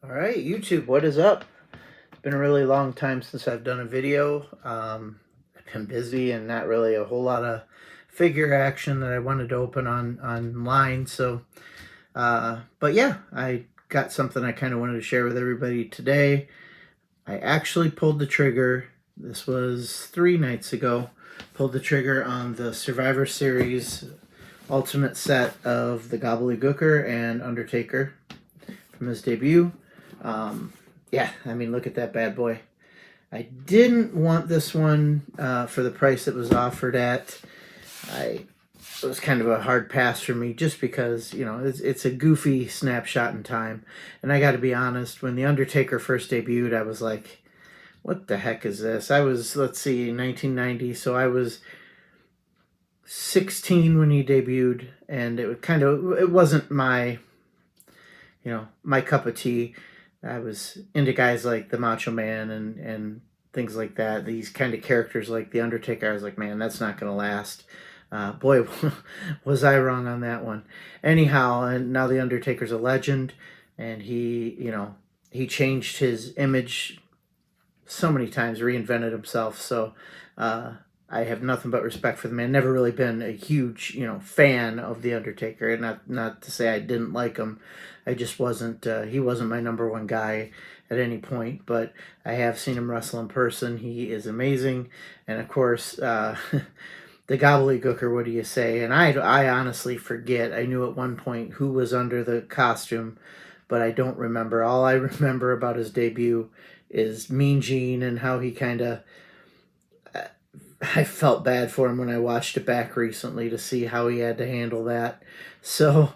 All right, YouTube, what is up? It's been a really long time since I've done a video. I've been busy and not really a whole lot of figure action that I wanted to open online. But yeah, I got something I kind of wanted to share with everybody today. I actually pulled the trigger. This was 3 nights ago. Pulled the trigger on the Survivor Series Ultimate set of the Gobbledy Gooker and Undertaker from his debut. Yeah, I mean, look at that bad boy. I didn't want this one for the price it was offered at. It was kind of a hard pass for me just because, it's a goofy snapshot in time. And I got to be honest, when The Undertaker first debuted, I was like, what the heck is this? I was, let's see, 1990, so I was 16 when he debuted, and it wasn't my cup of tea. I was into guys like the Macho Man and things like that. These kind of characters like the Undertaker. I was like, man, that's not going to last. Boy, was I wrong on that one. Anyhow, and now the Undertaker's a legend, and he changed his image so many times, reinvented himself. So I have nothing but respect for the man. Never really been a huge, fan of the Undertaker. And not to say I didn't like him. I just wasn't. He wasn't my number one guy at any point. But I have seen him wrestle in person. He is amazing. And of course, the gobbledygooker. What do you say? And I honestly forget. I knew at one point who was under the costume, but I don't remember. All I remember about his debut is Mean Gene and how he kind of. I felt bad for him when I watched it back recently to see how he had to handle that. So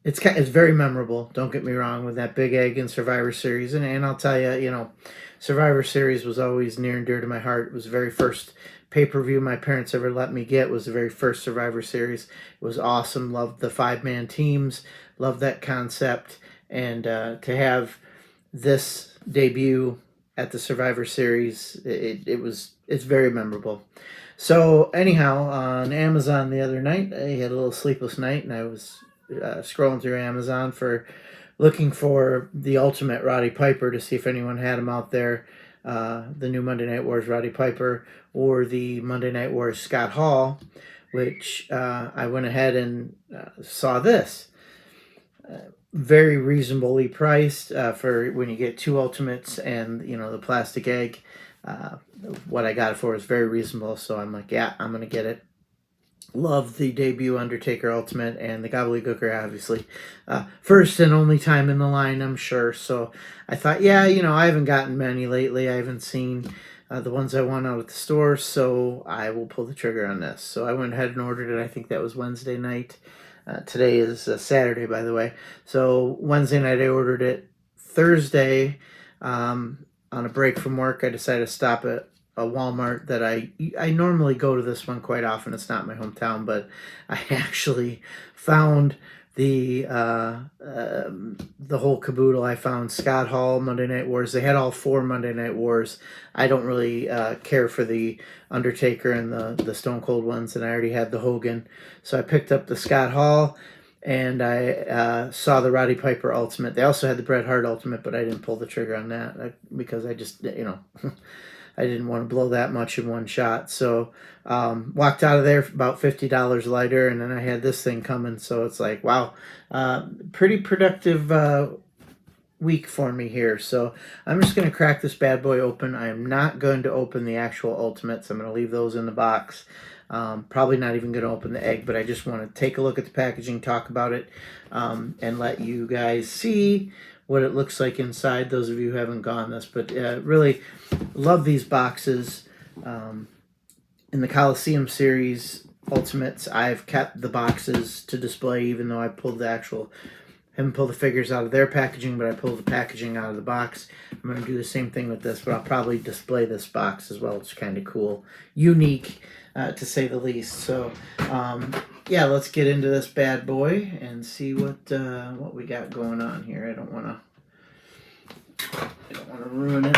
it's very memorable. Don't get me wrong, with that big egg in Survivor Series, and I'll tell you, Survivor Series was always near and dear to my heart. It was the very first pay-per-view my parents ever let me get. Was the very first Survivor Series. It was awesome. Loved the 5-man teams. Loved that concept, and to have this debut at the Survivor Series, it's very memorable. So anyhow, on Amazon the other night, I had a little sleepless night, and I was scrolling through Amazon looking for the Ultimate Roddy Piper to see if anyone had him out there. The new Monday Night Wars Roddy Piper or the Monday Night Wars Scott Hall, which I went ahead and saw this. Very reasonably priced for when you get 2 Ultimates and the plastic egg. What I got it for is very reasonable, so I'm like, yeah, I'm gonna get it. Love the debut Undertaker Ultimate and the Gobbledygooker, obviously. First and only time in the line, I'm sure. So I thought, yeah, I haven't gotten many lately. I haven't seen the ones I want out at the store, so I will pull the trigger on this. So I went ahead and ordered it. I think that was Wednesday night. Today is Saturday, by the way. So Wednesday night I ordered it. Thursday, on a break from work, I decided to stop at a Walmart that I normally go to this one quite often. It's not my hometown, but I actually found the whole caboodle. I found Scott Hall, Monday Night Wars. They had all 4 Monday Night Wars. I don't really care for the Undertaker and the Stone Cold ones, and I already had the Hogan. So I picked up the Scott Hall, and I saw the Roddy Piper Ultimate. They also had the Bret Hart Ultimate, but I didn't pull the trigger on that because I just, I didn't want to blow that much in one shot. So walked out of there about $50 lighter, and then I had this thing coming. So it's like, wow, pretty productive week for me here. So I'm just going to crack this bad boy open. I am not going to open the actual Ultimates. I'm going to leave those in the box. Probably not even going to open the egg, but I just want to take a look at the packaging, talk about it, and let you guys see what it looks like inside, those of you who haven't gone this. But really love these boxes. In the Coliseum series Ultimates, I've kept the boxes to display, even though I pulled haven't pulled the figures out of their packaging, but I pulled the packaging out of the box. I'm going to do the same thing with this, but I'll probably display this box as well. It's kind of cool. Unique, to say the least. So, yeah, let's get into this bad boy and see what we got going on here. I don't want to ruin it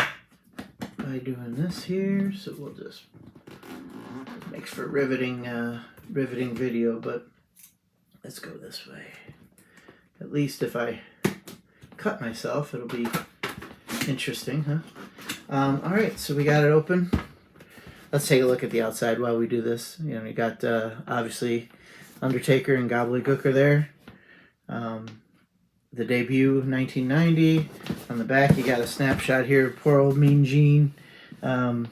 by doing this here, so we'll just, it makes for riveting video, but let's go this way. At least if I cut myself. It'll be interesting, huh? All right, so we got it open. Let's take a look at the outside while we do this. You know, you got obviously Undertaker and Gobbledy Gooker there. The debut 1990. On the back, you got a snapshot here of poor old Mean Gene having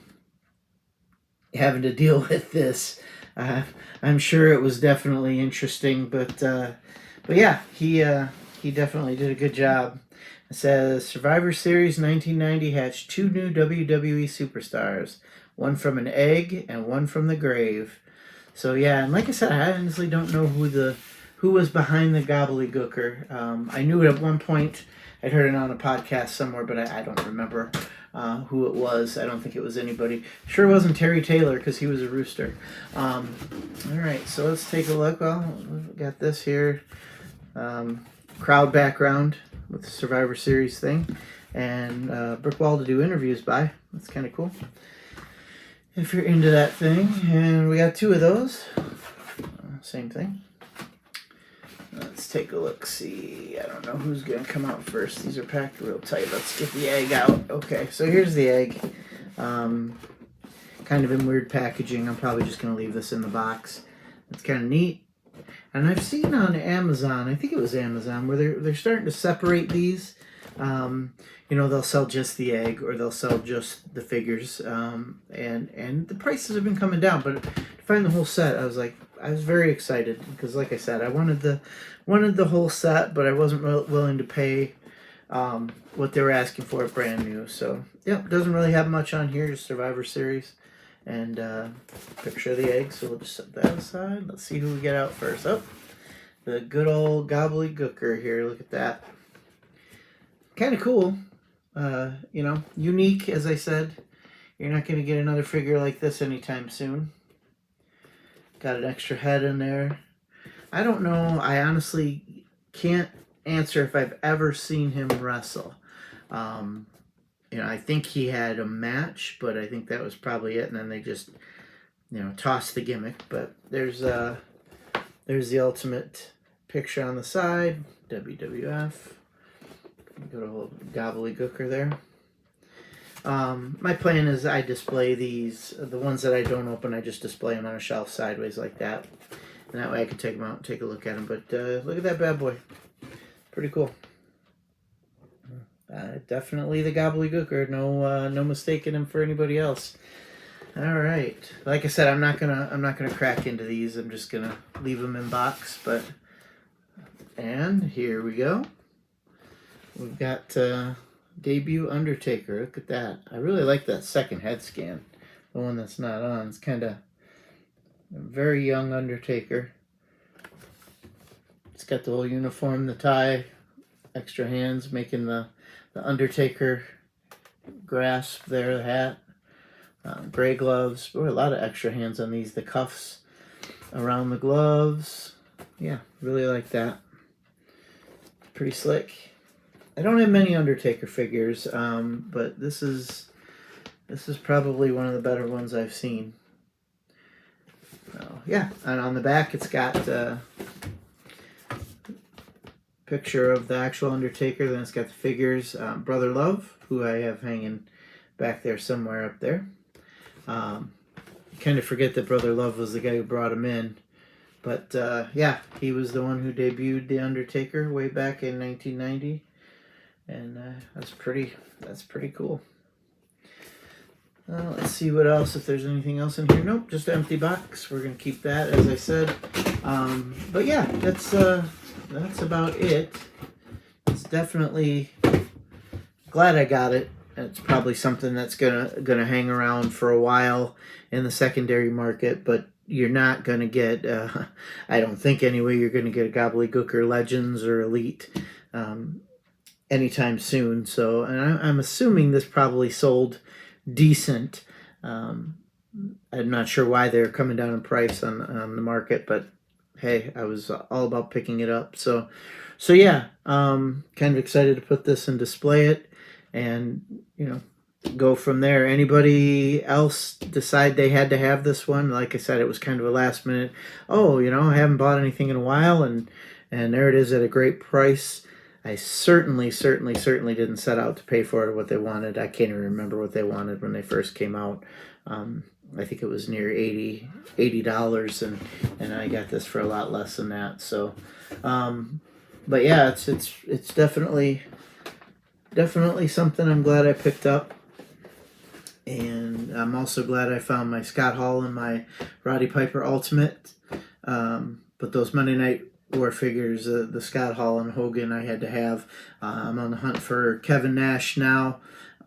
to deal with this. I'm sure it was definitely interesting, but yeah, he definitely did a good job. It says Survivor Series 1990 hatched 2 new WWE superstars, one from an egg and one from the grave. So yeah, and like I said, I honestly don't know who was behind the gobbledygooker. I knew it at one point. I'd heard it on a podcast somewhere, but I don't remember who it was. I don't think it was anybody. Sure wasn't Terry Taylor because he was a rooster. All right, so let's take a look. Well, we've got this here. Crowd background with the Survivor Series thing. And brick wall to do interviews by. That's kind of cool. If you're into that thing. And we got 2 of those. Same thing. Let's take a look, see. I don't know who's going to come out first. These are packed real tight. Let's get the egg out. Okay, so here's the egg. Kind of in weird packaging. I'm probably just going to leave this in the box. It's kind of neat. And I've seen on Amazon, I think it was Amazon, where they're starting to separate these. You know, they'll sell just the egg or they'll sell just the figures. And the prices have been coming down. But to find the whole set, I was very excited because, like I said, I wanted the whole set, but I wasn't willing to pay what they were asking for brand new. So yeah, doesn't really have much on here. Just Survivor Series and picture of the egg. So we'll just set that aside. Let's see who we get out first. Oh, the good old gobbledygooker here. Look at that. Kind of cool. You know, unique, as I said. You're not going to get another figure like this anytime soon. Got an extra head in there. I don't know. I honestly can't answer if I've ever seen him wrestle. You know, I think he had a match, but I think that was probably it. And then they just, you know, tossed the gimmick. But there's the ultimate picture on the side. WWF. Got a little gobbledygooker there. My plan is I display these, the ones that I don't open, I just display them on a shelf sideways like that. And that way I can take them out and take a look at them. But look at that bad boy. Pretty cool. Definitely the gobbledygooker. No mistaking him for anybody else. All right. Like I said, I'm not gonna crack into these. I'm just gonna leave them in box. And here we go. We've got debut Undertaker. Look at that. I really like that second head scan. The one that's not on. It's kind of a very young Undertaker. It's got the whole uniform, the tie, extra hands, making the Undertaker grasp there, the hat. Gray gloves. Boy, a lot of extra hands on these. The cuffs around the gloves. Yeah, really like that. Pretty slick. I don't have many Undertaker figures, but this is probably one of the better ones I've seen. Yeah, and on the back it's got a picture of the actual Undertaker. Then it's got the figures. Brother Love, who I have hanging back there somewhere up there. Kind of forget that Brother Love was the guy who brought him in. But yeah, he was the one who debuted the Undertaker way back in 1990. And that's pretty cool. Let's see what else, if there's anything else in here. Nope, just an empty box. We're going to keep that, as I said. But yeah, that's about it. It's definitely glad I got it. It's probably something that's gonna hang around for a while in the secondary market, but you're not going to get, I don't think anyway, you're going to get a Gobbledygooker Legends or Elite anytime soon. So, and I'm assuming this probably sold decent. I'm not sure why they're coming down in price on the market, but hey, I was all about picking it up. So yeah, kind of excited to put this and display it, and go from there. Anybody else decide they had to have this one? Like I said, it was kind of a last minute. Oh, I haven't bought anything in a while, and there it is at a great price. I certainly didn't set out to pay for what they wanted. I can't even remember what they wanted when they first came out. Um, I think it was near $80, and I got this for a lot less than that. So, um, but yeah, it's definitely something I'm glad I picked up, and I'm also glad I found my Scott Hall and my Roddy Piper Ultimate. But those Monday Night War figures, the Scott Hall and Hogan, I had to have. I'm on the hunt for Kevin Nash now.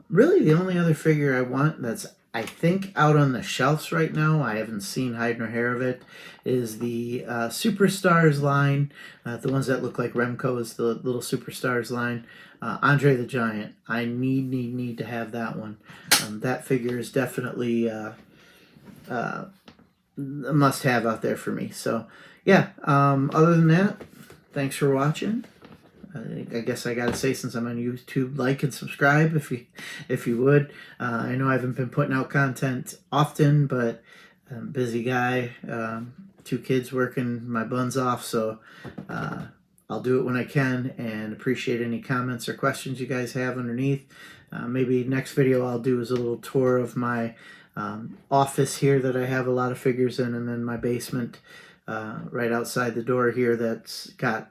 Really, the only other figure I want that's I think out on the shelves right now, I haven't seen hide nor hair of it, is the Superstars line, the ones that look like Remco's, the little Superstars line. Andre the Giant. I need to have that one. That figure is definitely a must have out there for me. So, yeah, other than that, thanks for watching. I guess I gotta say, since I'm on YouTube, like and subscribe if you would. I know I haven't been putting out content often, but I'm a busy guy. 2 kids working my buns off, so I'll do it when I can, and appreciate any comments or questions you guys have underneath. Maybe next video I'll do is a little tour of my office here that I have a lot of figures in, and then my basement right outside the door here that's got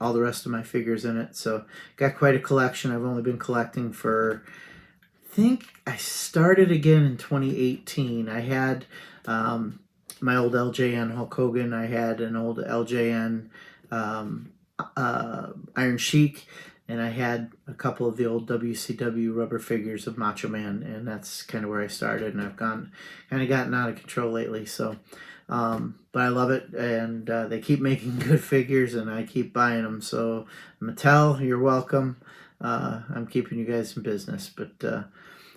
all the rest of my figures in it. So got quite a collection. I've only been collecting for, I think I started again in 2018. I had my old LJN Hulk Hogan. I had an old LJN Iron Sheik, and I had a couple of the old WCW rubber figures of Macho Man, and that's kind of where I started, and I've kind of gotten out of control lately. So but I love it, and they keep making good figures, and I keep buying them. So Mattel, you're welcome. I'm keeping you guys in business. But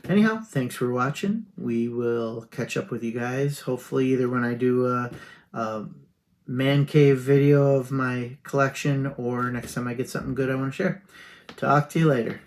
anyhow, thanks for watching. We will catch up with you guys, hopefully either when I do a man cave video of my collection, or next time I get something good I want to share. Talk to you later.